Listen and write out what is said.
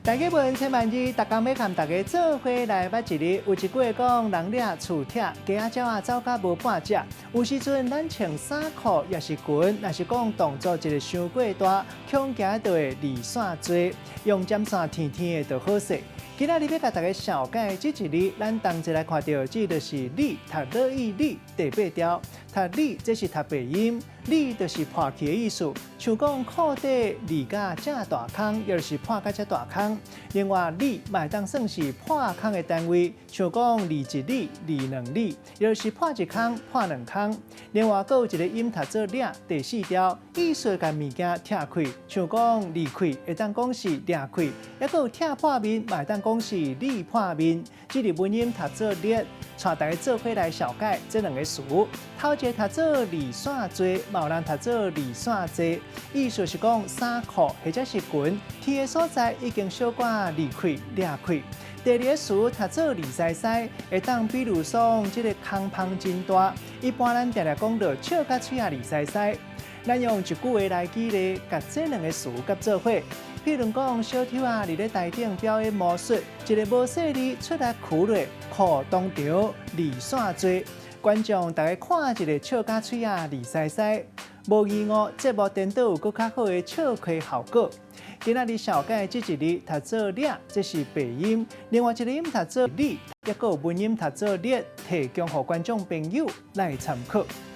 大家问千万字，大家要和大家做伙来捌一日。有一句话讲，人掠厝拆，鸡仔鸟走甲无半只。有时阵咱穿衫裤也是裙，若是讲动作一个伤过大，恐惊到会离线多，用针线天天的就好势。今仔日要甲大家小解这一日，咱同齐来看到，这就是李读乐意李第八条。读李这是读白音，李就是破气的意思，像讲裤底李甲正大空，又是破甲只大空。另外，李嘛当算是破空的单位，像讲李一李、李两李，又是破一空、破两空。另外，还有一个音读做掠，第四条，意思甲物件拆开，像讲裂开，会当讲是裂开；也有拆破面，嘛会当讲是裂破面。这个文音读做裂，带大家做伙来小解这两个词。头一个读做离线做，嘛有人读做离线做，意思是讲衫裤或者是裙，天的所在已经小可裂开、裂开。第二个词读做离西西，会当比如说这个空棚真大，一般咱常常讲到笑甲喙啊离西西。咱用一句话来举例，甲这两个词夹做伙。譬如讲，小丑啊，伫咧台顶表演魔术，一个无细哩出来苦落，裤当场离线做。观众大家看一个笑甲喙啊离西西，无意外节目颠倒有更较好的笑开效果。今仔日小解这一日读做掠，这是白音；另外一个音读做李，也有文音读做列，提供给观众朋友来参考。